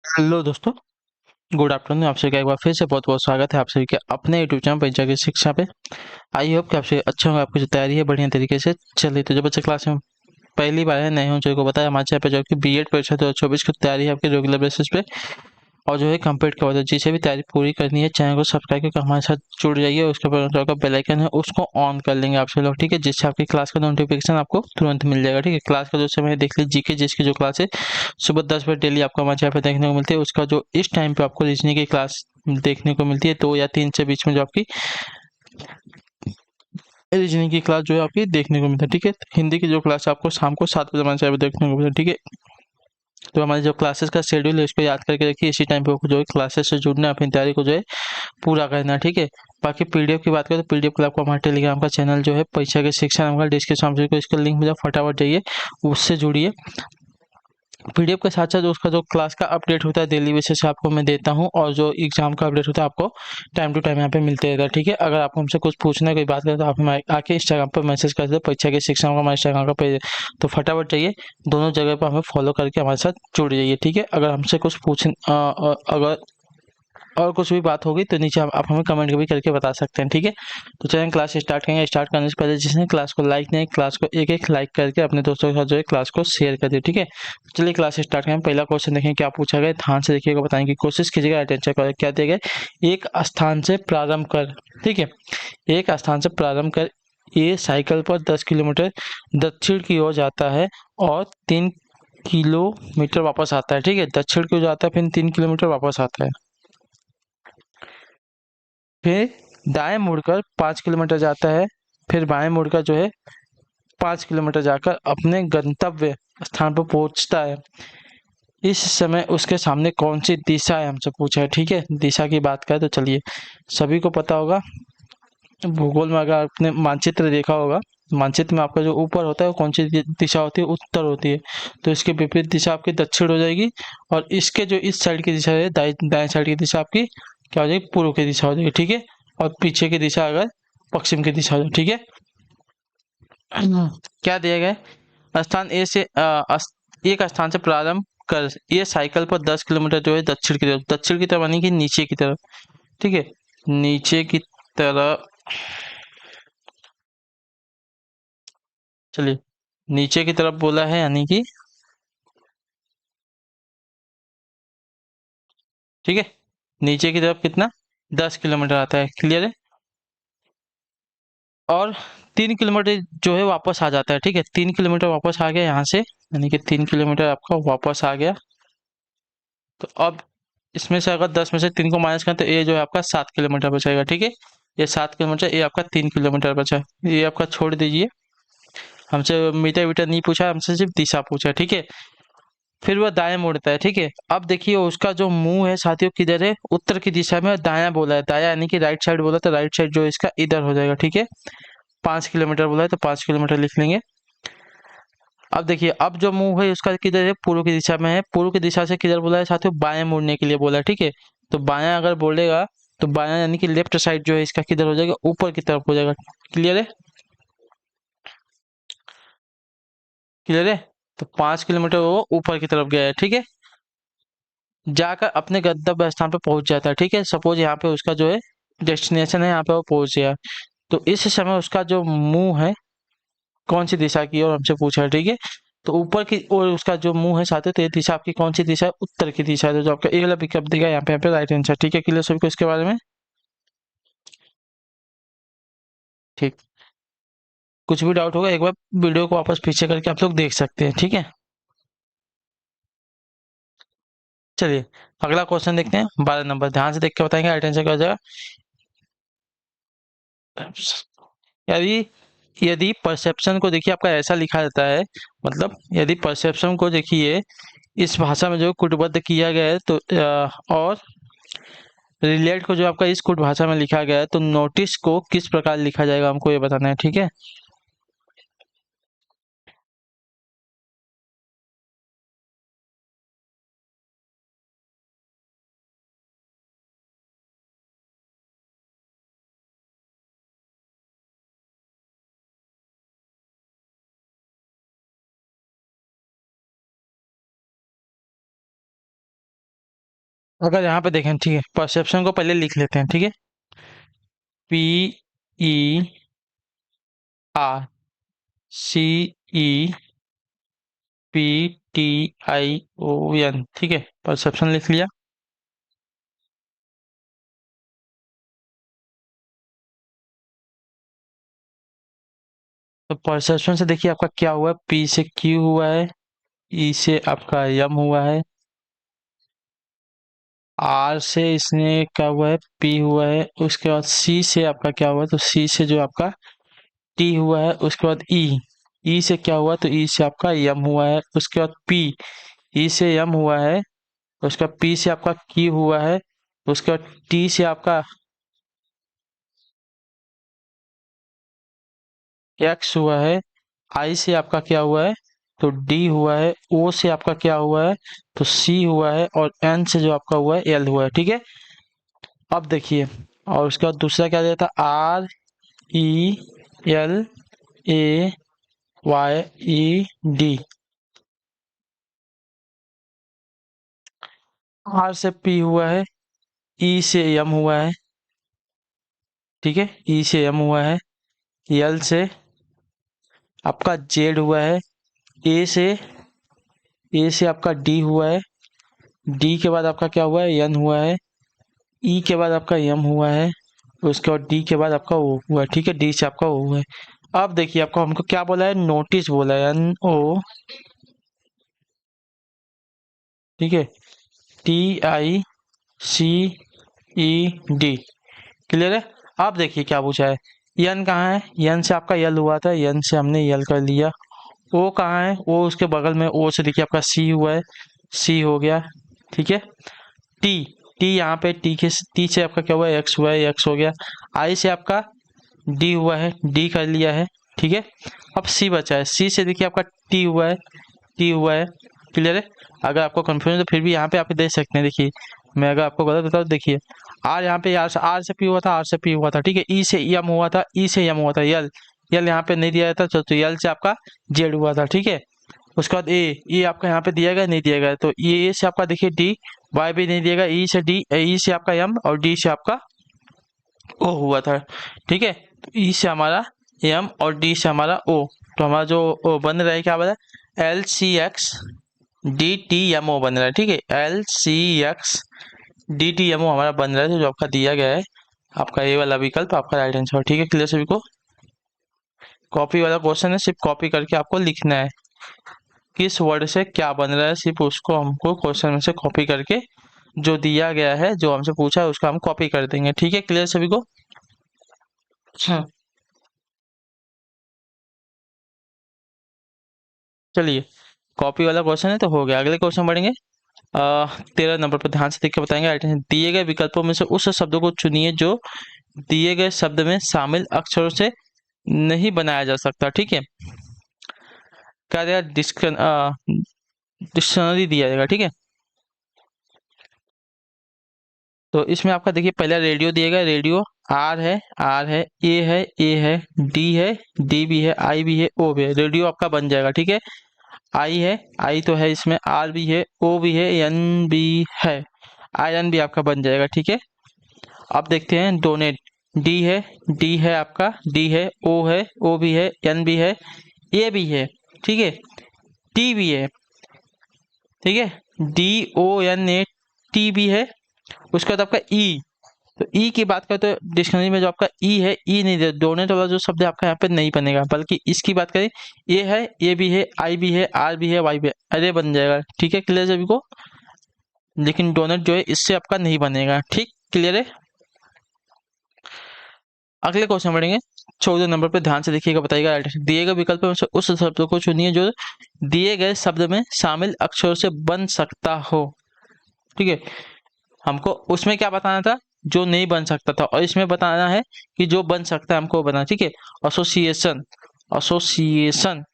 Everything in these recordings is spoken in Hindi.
हेलो दोस्तों। Good afternoon. आप सभी का एक बार फिर से बहुत बहुत स्वागत है आप सभी के अपने यूट्यूब चैनल परीक्षा की शिक्षा पे। आई होप कि आप सभी अच्छे होंगे, आपकी जो तैयारी है बढ़िया तरीके से चल रही। तो जो बच्चे क्लास में पहली बार है नए हो, जो को बताया हमारे चैनल पे जो कि बीएड परीक्षा 2024 की तैयारी है आपकी रेगुलर बेसिस पे और जो है कंप्लीट करवा दो। जिसे भी तैयारी पूरी करनी है चैनल को सब्सक्राइब करके हमारे साथ जुड़ जाइए। उसके ऊपर का बेल आइकन है उसको ऑन कर लेंगे आप सभी लोग, ठीक है, जिससे आपकी क्लास का नोटिफिकेशन आपको तुरंत मिल जाएगा। ठीक है, क्लास का जो समय देख लीजिए, जीके जिसकी जो क्लास है सुबह 10 बजे डेली आपको हमारे चैनल पे देखने को मिलती है। उसका जो इस टाइम पे आपको रीजनिंग की क्लास देखने को मिलती है 2 या 3 से बीच में, जो आपकी रीजनिंग की क्लास जो है आपकी देखने को मिलती है। ठीक है, हिंदी की जो क्लास है आपको शाम को 7 बजे हमारे चैनल पे देखने को मिलती है। ठीक है, तो हमारे जो क्लासेस का शेड्यूल है उसको याद करके रखिए। इसी टाइम पे जो है क्लासेस से जुड़ना है, अपनी तैयारी को जो है पूरा करना है। ठीक है, बाकी पीडीएफ की बात करें तो पीडीएफ के लिए आपको हमारे टेलीग्राम का चैनल जो है परीक्षा के शिक्षा नाम का डिस्क्रिप्शन में इसका लिंक मिला, फटाफट जाइए उससे जुड़िए। पीडीएफ के साथ साथ उसका जो क्लास का अपडेट होता है डेली बेसिस से आपको मैं देता हूँ, और जो एग्जाम का अपडेट होता है आपको टाइम टू टाइम यहाँ पे मिलते रहता है। ठीक है, अगर आपको हमसे कुछ पूछना है, कोई बात करें, तो आप हमारे आके इंस्टाग्राम पर मैसेज कर दे, परीक्षा के शिक्षा का हमारे इंस्टाग्राम का पेज है, तो फटाफट जाइए दोनों जगह पर हमें फॉलो करके हमारे साथ जुड़ जाइए। ठीक है, अगर हमसे कुछ अगर और कुछ भी बात होगी तो नीचे आप हमें कमेंट भी करके बता सकते हैं। ठीक है, तो चलिए क्लास स्टार्ट करेंगे। स्टार्ट करने से पहले जिसने क्लास को लाइक नहीं, क्लास को एक एक लाइक करके अपने दोस्तों के साथ जो है क्लास को शेयर कर दिए। ठीक है, चलिए क्लास स्टार्ट करें। पहला क्वेश्चन देखें क्या पूछा गया, ध्यान से देखिएगा, बताने की कोशिश कीजिएगा, अटेंशन करें। क्या दिया गया, एक स्थान से प्रारंभ कर। ठीक है, एक स्थान से प्रारंभ कर ये साइकिल पर 10 किलोमीटर दक्षिण की ओर जाता है और 3 किलोमीटर वापस आता है। ठीक है, दक्षिण की ओर जाता है, फिर 3 किलोमीटर वापस आता है, फिर दाएं मुड़कर 5 किलोमीटर जाता है, फिर बाएं मुड़कर जो है 5 किलोमीटर जाकर अपने गंतव्य स्थान पर पहुंचता है। इस समय उसके सामने कौन सी दिशा है, हमसे पूछा है। ठीक है, दिशा की बात करें तो चलिए सभी को पता होगा, भूगोल में अगर आपने मानचित्र देखा होगा, मानचित्र में आपका जो ऊपर होता है वो कौन सी दिशा होती है, उत्तर होती है। तो इसके विपरीत दिशा आपकी दक्षिण हो जाएगी, और इसके जो इस साइड की दिशा है, दाएं साइड की दिशा आपकी क्या हो जाएगी, पूर्व की दिशा हो जाएगी। ठीक है, और पीछे की दिशा अगर पश्चिम की दिशा हो जाएगी। ठीक है, क्या दिया गया है, स्थान ए से एक स्थान से प्रारंभ कर ये साइकिल पर 10 किलोमीटर जो है दक्षिण की तरफ यानी कि नीचे की तरफ। ठीक है, नीचे की तरफ, चलिए नीचे की तरफ बोला है यानी कि, ठीक है, नीचे की तरफ कितना, 10 किलोमीटर आता है, क्लियर है। और 3 किलोमीटर जो है वापस आ जाता है। ठीक है, 3 किलोमीटर वापस आ गया यहाँ से, यानी कि 3 किलोमीटर आपका वापस आ गया। तो अब इसमें से अगर 10 में से 3 को माइनस करें तो ये जो है आपका 7 किलोमीटर बचेगा। ठीक है, ये 7 किलोमीटर, ये आपका 3 किलोमीटर बचा, ये आपका छोड़ दीजिए। हमसे मीटर वीटर नहीं पूछा, हमसे सिर्फ दिशा पूछा। ठीक है, फिर वह दाएं मुड़ता है। ठीक है, अब देखिए उसका जो मुंह है साथियों किधर है, उत्तर की दिशा में, दाया बोला है, दाया यानी कि राइट साइड बोला, तो राइट साइड जो है इसका इधर हो जाएगा। ठीक है, 5 किलोमीटर बोला है तो 5 किलोमीटर लिख लेंगे। अब देखिए अब जो मुंह है उसका किधर है, पूर्व की दिशा में है, पूर्व की दिशा से किधर बोला है साथियों, बाएं मुड़ने के लिए बोला है। ठीक है, तो बायां अगर बोलेगा तो बायां यानी कि लेफ्ट साइड जो है इसका किधर हो जाएगा, ऊपर की तरफ हो जाएगा। क्लियर है, क्लियर है। तो 5 किलोमीटर वो ऊपर की तरफ गया है। ठीक है, जाकर अपने गंतव्य स्थान पर पहुंच जाता है। ठीक है, सपोज यहाँ पे उसका जो है डेस्टिनेशन है, यहाँ पे वो पहुंच गया, तो इस समय उसका जो मुंह है कौन सी दिशा की ओर, हमसे पूछा है। ठीक है, तो ऊपर की ओर उसका जो मुंह है साथियों, तो ये दिशा आपकी कौन सी दिशा है, उत्तर की दिशा है। तो जो आपका ए वाला विकल्प दिखा यहाँ पे राइट आंसर। ठीक है, क्लियर सभी को इसके बारे में। ठीक, कुछ भी डाउट होगा एक बार वीडियो को वापस पीछे करके आप लोग देख सकते हैं। ठीक है, चलिए अगला क्वेश्चन देखते हैं, 12 नंबर, ध्यान से देख के बताएंगे, राइट आंसर क्या हो जाएगा। यदि यदि परसेप्शन को देखिए आपका ऐसा लिखा जाता है, मतलब यदि परसेप्शन को देखिए इस भाषा में जो कुटबद्ध किया गया है, तो और रिलेट को जो आपका इस कुट भाषा में लिखा गया है, तो नोटिस को किस प्रकार लिखा जाएगा हमको ये बताना है। ठीक है, अगर यहाँ पे देखें, ठीक है, परसेप्शन को पहले लिख लेते हैं, ठीक है। PERCEPTION, ठीक है, परसेप्शन लिख लिया। तो परसेप्शन से देखिए आपका क्या हुआ है, P से Q हुआ है, E से आपका M हुआ है, R से इसने क्या हुआ है, P हुआ है, उसके बाद C से आपका क्या हुआ है, तो C से जो आपका T हुआ है, उसके बाद E से क्या हुआ, तो E से आपका M हुआ है, उसके बाद P, E से M हुआ है, उसका P से आपका Q हुआ है, उसके बाद T से आपका X हुआ है, I से आपका क्या हुआ है, तो D हुआ है, O से आपका क्या हुआ है, तो C हुआ है, और N से जो आपका हुआ है L हुआ है, ठीक है। अब देखिए, और उसके बाद दूसरा क्या दिया था, RELAYD, R से P हुआ है, E से M हुआ है, ठीक है, E से M हुआ है, L से आपका Z हुआ है, A से आपका D हुआ है, D के बाद आपका क्या हुआ है, N हुआ है, E के बाद आपका M हुआ है, उसके बाद D के बाद आपका O हुआ है, ठीक है, D से आपका O हुआ है। अब देखिए आपको हमको क्या बोला है, नोटिस बोला है, NO, ठीक है, TICED, क्लियर है। अब देखिए क्या पूछा है, यन कहाँ है, यन से आपका यल हुआ था, यन से हमने यल कर लिया। ओ कहाँ है, ओ उसके बगल में, ओ से देखिए आपका सी हुआ है, सी हो गया, ठीक है। टी, टी यहाँ पे टी से आपका क्या हुआ है, एक्स हुआ है, एक्स हो गया। आई से आपका डी हुआ है, डी कर लिया है, ठीक है। अब सी बचा है, सी से देखिए आपका टी हुआ है, टी हुआ है, क्लियर है। अगर आपको कंफ्यूजन तो फिर भी यहाँ पे आप देख सकते हैं, देखिए मैं अगर आपको गलत बताऊँ, देखिए आर यहाँ पे, आर से पी हुआ था, आर से पी हुआ था, ठीक है। ई से यम हुआ था, ई से यम हुआ था, यल, यल यहाँ पे नहीं दिया था, तो यल से आपका जेड हुआ था, ठीक है। उसके बाद ए आपका यहाँ पे दिया गया, नहीं दिया गया, तो ए से आपका देखिए डी, वाई भी नहीं दिएगा, ई से डी, ई से आपका एम, और डी से आपका ओ हुआ था, ठीक है। तो ई से हमारा एम और डी से हमारा ओ, तो हमारा जो ओ बन रहा है क्या बन रहा है, LCX DTMO बन रहा है, ठीक है। LCX DTMO हमारा बन रहा है, तो जो आपका दिया गया है आपका ए वाला विकल्प आपका राइट आंसर, ठीक है। क्लियर सभी को। कॉपी वाला क्वेश्चन है, सिर्फ कॉपी करके आपको लिखना है, किस वर्ड से क्या बन रहा है, सिर्फ उसको हमको क्वेश्चन में से कॉपी करके जो दिया गया है, जो हमसे पूछा है, उसका हम कॉपी कर देंगे, ठीक है। क्लियर सभी को। अच्छा, चलिए, कॉपी वाला क्वेश्चन है तो हो गया। अगले क्वेश्चन बढ़ेंगे। 13 नंबर पर ध्यान से देख के बताएंगे। राइट, दिए गए विकल्पों में से उस शब्दों को चुनिए जो दिए गए शब्द में शामिल अक्षरों से नहीं बनाया जा सकता, ठीक है। क्या दिया, डिक्शनरी दिया जाएगा, ठीक है। तो इसमें आपका देखिए पहला रेडियो दिया गया, रेडियो आर है, आर है, ए है, डी है, डी भी है, आई भी है, ओ भी है, रेडियो आपका बन जाएगा, ठीक है। आई है, आई तो है इसमें, आर भी है, ओ भी है, एन भी है, आयरन भी आपका बन जाएगा, ठीक है। अब देखते हैं डोनेट, डी है, डी है आपका, डी है, ओ भी है, एन भी है, ए भी है, ठीक है, टी भी है, ठीक है, DONAT, टी भी है। उसके बाद आपका ई, तो ई की बात करें तो डिक्शनरी में जो आपका ई है, ई नहीं दे, डोनेट वाला जो शब्द है आपका यहाँ पे नहीं बनेगा, बल्कि इसकी बात करें, ए है, ए भी है, आई भी है, आर भी है, वाई भी है, अरे बन जाएगा, ठीक है। क्लियर सभी को। लेकिन डोनेट जो है इससे आपका नहीं बनेगा, ठीक, क्लियर है। अगले क्वेश्चन बढ़ेंगे। 14 नंबर पे ध्यान से देखिएगा, बताइएगा। दिए गए विकल्प में से उस शब्द को चुनिए जो दिए गए शब्द में शामिल अक्षरों से बन सकता हो, ठीक है। हमको उसमें क्या बताना था, जो नहीं बन सकता था, और इसमें बताना है कि जो बन सकता है हमको बना, ठीक है। एसोसिएशन, एसोसिएशन,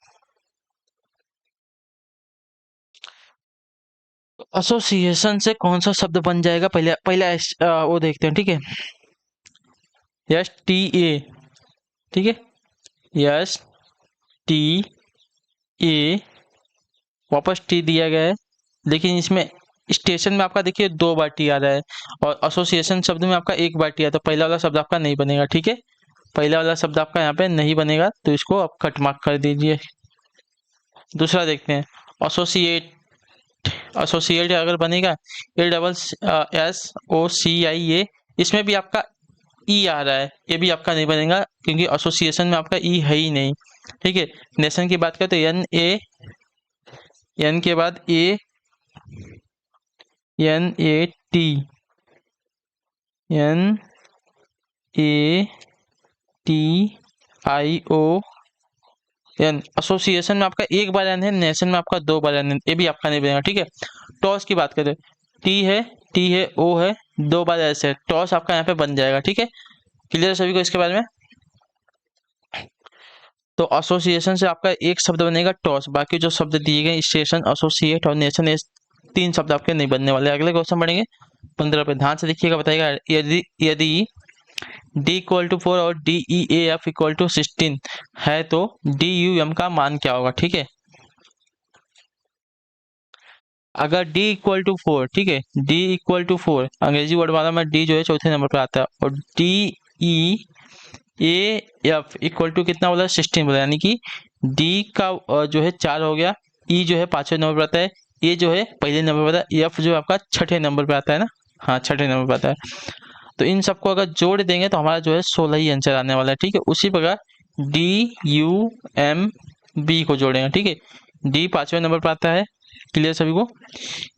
एसोसिएशन से कौन सा शब्द बन जाएगा, पहले पहला वो देखते हैं, ठीक है। STA, ठीक है, STA, वापस टी दिया गया है, लेकिन इसमें स्टेशन में आपका देखिए 2 बार टी आ रहा है और एसोसिएशन शब्द में आपका 1 बार टी है, तो पहला वाला शब्द आपका नहीं बनेगा, ठीक है। पहला वाला शब्द आपका यहाँ पे नहीं बनेगा, तो इसको आप कट मार्क कर दीजिए। दूसरा देखते हैं, एसोसिएट। एसोसिएट अगर बनेगा ASSOCIA, इसमें भी आपका ई आ रहा है, ये भी आपका नहीं बनेगा क्योंकि एसोसिएशन में आपका ई है ही नहीं, ठीक है। नेशन की बात करें तो एन के बाद NAT, NATION। एसोसिएशन में आपका 1 बार एन है, नेशन में आपका 2 बार एन है, ये भी आपका नहीं बनेगा, ठीक है। टॉस की बात करें, टी है ओ है, 2 बार एस है, टॉस आपका यहाँ पे बन जाएगा, ठीक है। क्लियर है सभी को इसके बारे में? तो एसोसिएशन से आपका एक शब्द बनेगा टॉस, बाकी जो शब्द दिए गए स्टेशन, एसोसिएट और नेशन, ये 3 शब्द आपके नहीं बनने वाले। अगले क्वेश्चन बढ़ेंगे 15 पे, ध्यान से देखिएगा, बताइएगा यदि D इक्वल टू 4 और DEAF इक्वल टू 16 है तो DUM का मान क्या होगा, ठीक है। अगर D इक्वल टू 4, ठीक है, D इक्वल टू 4, अंग्रेजी वर्ड वाला में D जो है चौथे नंबर पर आता है, और DEAF इक्वल टू कितना बोला, 16 बोला, यानी कि D का जो है 4 हो गया, E जो है 5वें नंबर पर आता है, A जो है पहले नंबर पर आता है, F जो है आपका 6ठे नंबर पर आता है ना, हाँ 6ठे नंबर पर आता है। तो इन सबको अगर जोड़ देंगे तो हमारा जो है 16 ही आंसर आने वाला है, ठीक है। उसी प्रकार DUMB को जोड़ेंगे, ठीक है। D 5वें नंबर पर आता है, क्लियर सभी को।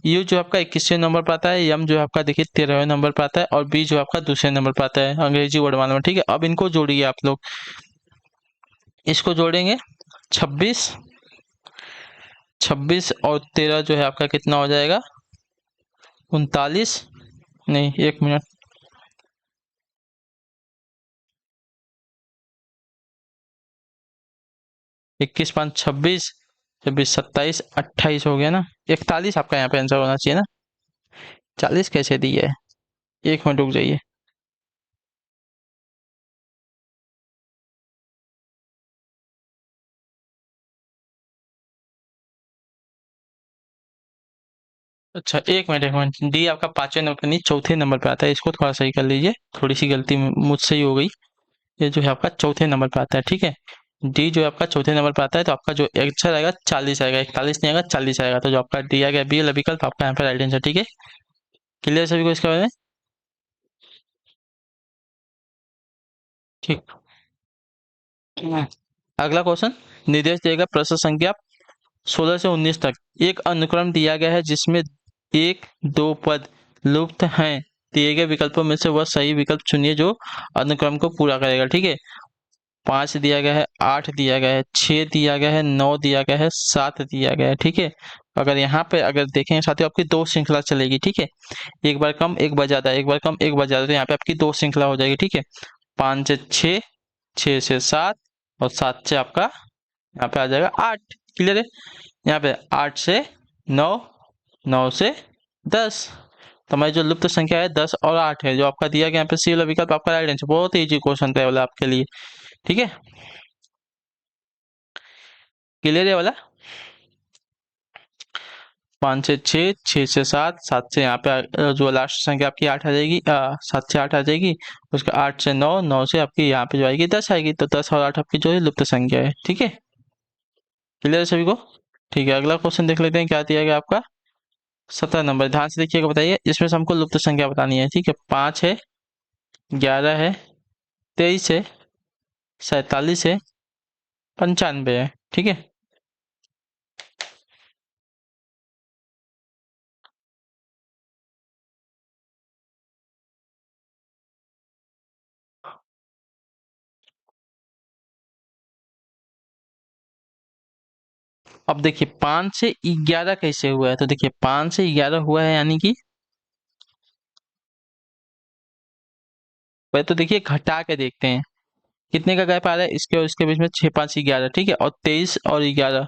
U जो आपका 21वें नंबर पर आता है, M जो है आपका देखिए 13वें नंबर पर आता है, और B जो आपका दूसरे नंबर पर आता है अंग्रेजी वर्ड माला में, ठीक है। अब इनको जोड़िए आप लोग, इसको जोड़ेंगे 26 और 13 जो है आपका कितना हो जाएगा, 39, नहीं 1 मिनट, 21 5 26, 26 27 28 हो गया ना, 41 आपका यहाँ पे आंसर होना चाहिए ना। 40 कैसे दिया है, 1 मिनट रुक जाइए। अच्छा 1 मिनट, डी आपका 5वें नंबर पर नहीं, चौथे नंबर पे आता है, इसको थोड़ा सही कर लीजिए, थोड़ी सी गलती मुझसे ही हो गई। ये जो है आपका चौथे नंबर पे आता है, ठीक है। डी जो है आपका चौथे नंबर पे आता है, तो आपका जो आंसर आएगा 40 आएगा, 41 नहीं आएगा, 40 आएगा, तो जो आपका डी आ गया, बी वाला विकल्प आपका यहाँ पे राइट आंसर, ठीक है। क्लियर सभी को इसके बारे में? ठीक। अगला क्वेश्चन, निर्देश देगा प्रश्न संख्या 16 से 19 तक एक अनुक्रम दिया गया है जिसमें 1 2 पद लुप्त हैं, दिए गए विकल्पों में से वह सही विकल्प चुनिए जो अनुक्रम को पूरा करेगा, ठीक है। 5 दिया गया है, 8 दिया गया है, 6 दिया गया है, 9 दिया गया है, 7 दिया गया है, ठीक है। अगर यहाँ पे अगर देखें साथियों, आपकी 2 श्रृंखला चलेगी, ठीक है। एक बार कम एक बार ज्यादा, एक बार कम एक बार ज्यादा, तो यहाँ पे आपकी 2 श्रृंखला हो जाएगी, ठीक है। 5 से 6, 6 से 7, और 7 से आपका यहाँ पे आ जाएगा 8। क्लियर है? यहाँ पे 8 से 9, 9 से 10, तो हमारी जो लुप्त संख्या है 10 और 8 है, जो आपका दिया गया यहाँ पे सी वाला विकल्प आपका राइट आंसर। बहुत ईजी क्वेश्चन था वाला आपके लिए, ठीक है। क्लियर है वाला? 5 से 6, 6 से 7, 7 से यहाँ पे जो लास्ट संख्या आपकी 8 आ जाएगी, 7 से 8 आ जाएगी, उसका 8 से 9, 9 से आपकी यहाँ पे जो आएगी 10 आएगी, तो 10 और 8 आपकी जो है लुप्त संख्या है, ठीक है। क्लियर है सभी को? ठीक है, अगला क्वेश्चन देख लेते हैं क्या दिया गया आपका। 17 नंबर, ध्यान से देखिएगा, बताइए इसमें से हमको लुप्त संख्या बतानी है, ठीक है। 5 है, 11 है, 23 है, 47 है, 95 है, ठीक है। अब देखिए 5 से 11 कैसे हुआ है, तो देखिए 5 से 11 हुआ है, यानी कि पहले तो देखिए घटा के देखते हैं कितने का गैप आ रहा है इसके और इसके बीच में, 6 5 11, ठीक है। और 23 और 11,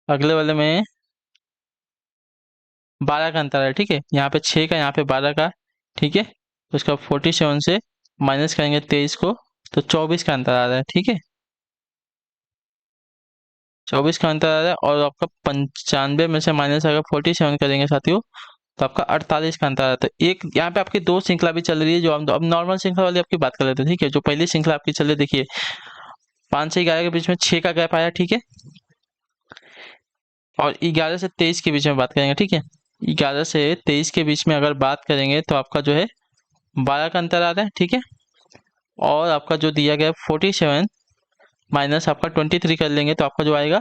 अगले वाले में 12 का अंतर है, ठीक है। यहाँ पे 6 का, यहाँ पे 12 का, ठीक है। तो उसका 47 से माइनस करेंगे 23 को, तो 24 का अंतर आ रहा है, ठीक है। 24 का अंतर आ रहा है, और आपका 95 में से माइनस अगर 47 करेंगे साथियों तो आपका 48 का अंतर आता है। एक यहाँ पे आपकी दो श्रृंखला भी चल रही है, जो हम अब नॉर्मल श्रृंखला वाली आपकी बात कर लेते हैं, ठीक है। जो पहली श्रृंखला आपकी चल रही है, देखिए 5 से 11 के बीच में 6 का गैप आया, ठीक है। और 11 से 23 के बीच में बात करेंगे, ठीक है। 11 से 23 के बीच में अगर बात करेंगे तो आपका जो है 12 का अंतर आ रहा है, ठीक है। और आपका जो दिया गया 47 माइनस आपका 23 कर लेंगे तो आपका जो आएगा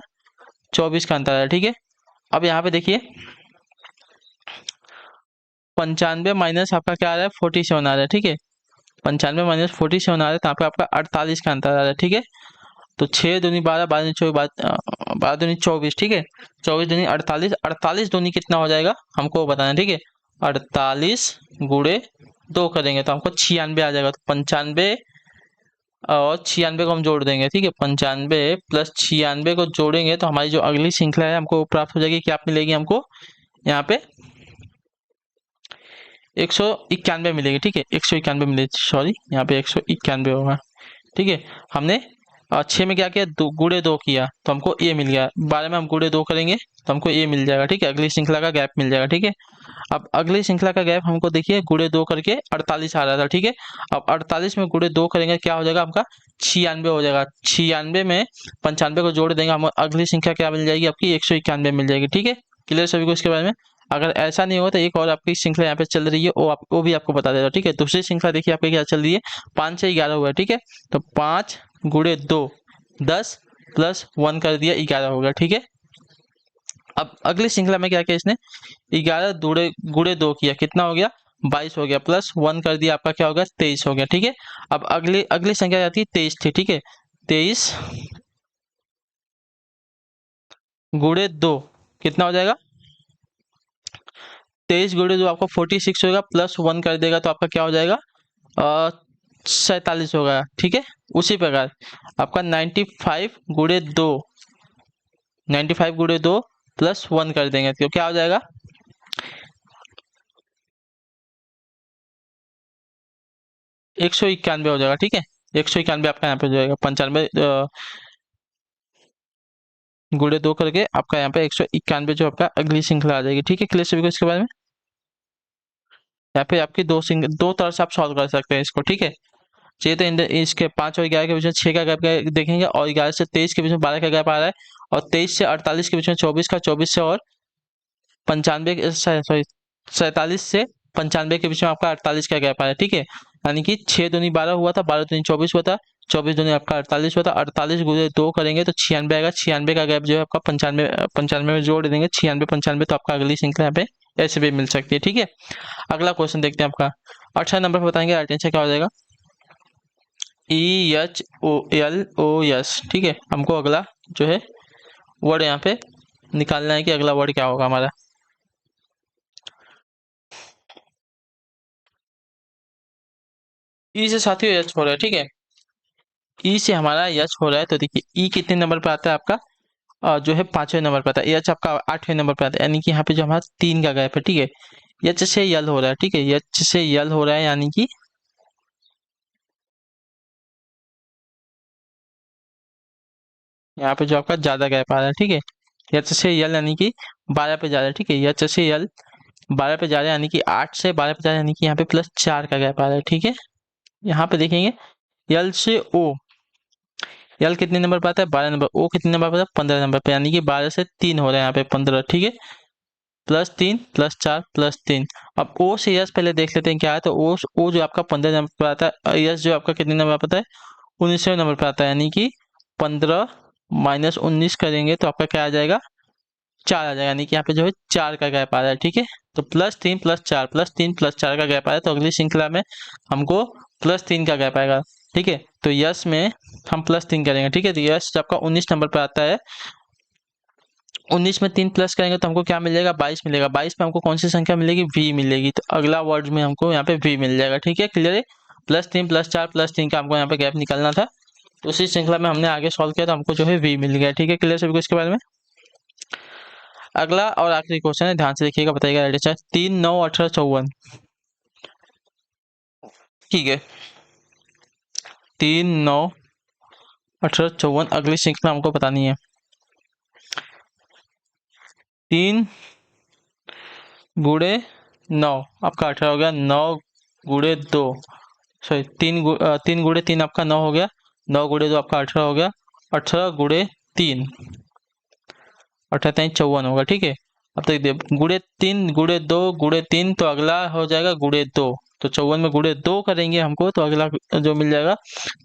24 का अंतर आ रहा है, ठीक है। अब यहाँ पे देखिए 95 माइनस आपका क्या आ रहा है 47 आ रहा है, ठीक है। 95 माइनस 47 आ रहा है तो यहाँ पे आपका 48 का अंतर आ रहा है, ठीक है। तो 6 दूनी 12, 12 दूनी 24, 12 दूनी 24, ठीक है। 24 दूनी 48, 48 दूनी कितना हो जाएगा हमको बताना है, ठीक है। 48 गुणे 2 करेंगे तो हमको 96 आ जाएगा। तो 95 और 96 को हम जोड़ देंगे, ठीक है। 95 प्लस 96 को जोड़ेंगे तो हमारी जो अगली श्रृंखला है हमको प्राप्त हो जाएगी। क्या मिलेगी हमको यहाँ पे 191 मिलेगी, ठीक है। 191 मिलेगी, सॉरी यहाँ पे 191 होगा, ठीक है। हमने 6 में क्या किया, गुणे 2 किया तो हमको ए मिल गया। 12 में हम गुणे 2 करेंगे तो हमको ए मिल जाएगा, ठीक है। अगली श्रृंखला का गैप मिल जाएगा, ठीक है। अब अगली श्रृंखला का गैप हमको देखिए गुणे 2 करके 48 आ रहा था, ठीक है। अब 48 में गुणे 2 करेंगे क्या हो जाएगा आपका 96 हो जाएगा। 96 में 95 को जोड़ देंगे, हम अगली संख्या क्या मिल जाएगी आपकी 191 मिल जाएगी, ठीक है। क्लियर सभी को इसके बारे में। अगर ऐसा नहीं होगा तो एक और आपकी श्रृंखला यहाँ पे चल रही है, वो भी आपको बता देगा, ठीक है। दूसरी श्रृंखला देखिए आपकी क्या चल रही है, 5 से 11 हुआ है, ठीक है। तो 5 गुणे 2 10 प्लस 1 कर दिया 11 हो गया, ठीक है। अब अगली श्रृंखला में क्या किया इसने 11 गुणे 2 किया, कितना हो गया 22 हो गया, प्लस 1 कर दिया आपका क्या हो गया 23 हो गया, ठीक है। अब अगली अगली संख्या आती है 23 थी, ठीक है। 23 गुणे 2 कितना हो जाएगा 23 गुणे 2 आपका 46 होगा, प्लस 1 कर देगा तो आपका क्या हो जाएगा 47 होगा, ठीक है। उसी प्रकार आपका 95 गुणे 2 95 गुणे 2 प्लस 1 कर देंगे तो क्या हो जाएगा 191 हो जाएगा, ठीक है। 191 आपका यहाँ पे हो जाएगा। 95 गुणे 2 करके आपका यहाँ पे 191 जो आपका अगली श्रृंखला आ जाएगी, ठीक है। क्लियर सभी को इसके बारे में। यहाँ पे आपकी दो तरह से आप सॉल्व कर सकते हैं इसको, ठीक है। चाहिए तो इसके 5 और 11 के बीच में 6 का गैप देखेंगे, और 11 से 23 के बीच में 12 का गैप आ रहा है, और 23 से 48 के बीच में 24 का, 24 से और 95 सॉरी 47 से 95 के बीच में आपका 48 का गैप आ रहा है, ठीक है। यानी कि 6 दूनी 12 हुआ था, 12 दूनी 24 हुआ था, 24 दूनी आपका 48 हुआ था। 48 गुणे 2 करेंगे तो 96 आएगा। 96 का गैप जो है आपका 95 में जोड़ देंगे, 96 95 तो आपका अगली श्रृंखला यहाँ पे ऐसे भी मिल सकती है, ठीक है। अगला क्वेश्चन देखते हैं आपका 18 नंबर पर बताएंगे राइट आंसर क्या हो जाएगा EHOLOS, ठीक है। हमको अगला जो है वर्ड यहाँ पे निकालना है कि अगला वर्ड क्या होगा हमारा। ई से साथियों यच हो रहा है, ठीक है। ई से हमारा यच हो रहा है तो देखिए ई कितने नंबर पे आता है आपका जो है 5वें नंबर पे आता है। यच आपका 8वें नंबर पे आता है, यानी कि यहाँ पे जो हमारा 3 का गैप है, ठीक है। यच से यल हो रहा है, ठीक है। यच से यल हो रहा है यानी कि यहाँ पे जो आपका ज्यादा गैप आ रहा है, ठीक है। यच से यल यानी कि 12 पे जा रहा है, ठीक है। यच से यल 12 पे जा रहा है यानी कि 8 से 12 पे जा रहा है, यानी कि यहाँ पे प्लस 4 का गैप आ रहा है, ठीक है। यहाँ पे देखेंगे यल से ओ, यल कितने नंबर पे आता है 12 नंबर, ओ कितने नंबर पे आता है 15 नंबर पे, यानी कि 12 से 3 हो रहा है यहाँ पे 15, ठीक है। Plus 3 plus 4 plus 3। अब ओ से यस पहले देख लेते हैं क्या है। तो ओ जो आपका 15 नंबर पे आता है, यस जो आपका कितने नंबर पे आता है 19वें नंबर पे आता है, यानी कि 15 माइनस 19 करेंगे तो आपका क्या आ जाएगा 4 आ जाएगा, यानी कि यहाँ पे जो है 4 का गैप आ रहा है, ठीक है। तो +3 + 4 +3 + 4 का गैप आया तो अगली श्रृंखला में हमको +3 का गैप आएगा, ठीक है। तो यस में हम +3 करेंगे, ठीक है। तो यस आपका 19 नंबर पे आता है, 19 में 3 प्लस करेंगे तो हमको क्या मिल जाएगा 22 मिलेगा। 22 में हमको कौन सी संख्या मिलेगी v मिलेगी। तो अगला वर्ड में हमको यहाँ पे v मिल जाएगा, ठीक है। क्लियर है। +3 + 4 +3 का हमको यहाँ पे गैप निकालना था, तो उसी श्रृंखला में हमने आगे सॉल्व किया तो हमको जो है v मिल गया, ठीक है। क्लियर सभी को इसके बारे में। अगला और आखिरी क्वेश्चन है, ध्यान से देखिएगा, बताइएगा राइट आंसर। 3 9 18 54, ठीक है। 3 9 18 54 अगली श्रृंखला हमको बतानी है। 3 गुणे 9 आपका 18 हो गया। 9 गुणे 2 सॉरी 3 गुणे 3 आपका 9 हो गया। 9 गुणे 2 आपका 18 हो गया। 18 गुणे 3 18 54 होगा। ठीक है, अब तक दे गुणे 3 तो अगला हो जाएगा गुणे 2। तो 54 में गुणे 2 करेंगे हमको तो अगला जो मिल जाएगा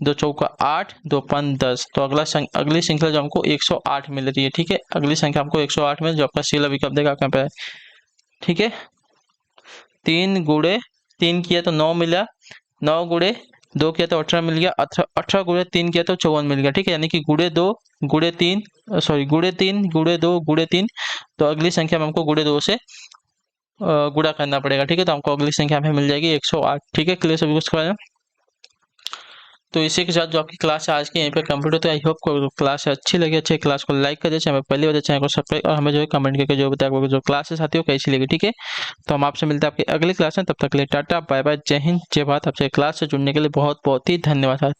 2 चौका 8 2 5 10। तो अगली संख्या जो हमको 108 मिल रही है। ठीक है, अगली संख्या हमको 108 मिल जो आपका सीला विकल्प देगा आपका पे। ठीक है, 3 गुणे 3 किया तो 9 मिला। 9 गुणे 2 किया तो 18 मिल गया। 18 गुणे 3 किया तो 54 मिल गया। ठीक है, यानी कि गुणे 2 गुणे 3 सॉरी गुणे 3 गुणे 2 गुणे 3। तो अगली संख्या में हमको गुणे 2 से गुणा करना पड़ेगा। ठीक है, तो हमको अगली संख्या में मिल जाएगी 108। ठीक है, क्लियर सभी कुछ करवाया। तो इसी के साथ जो आपकी क्लास है आज की यहीं पे कंप्लीट होता है। आई होप को क्लास अच्छी लगी, अच्छे क्लास को लाइक कर दे, चैनल पहले बताए चैनल को सब्सक्राइब और हमें जो है कमेंट करके जो बताया जो क्लासेस आती है वो कैसी लगी। ठीक है, तो हम आपसे मिलते हैं आपकी अगली क्लास में, तब तक के लिए टाटा बाय बाय, जय हिंद जय भारत। आपसे क्लास से जुड़ने के लिए बहुत बहुत ही धन्यवाद।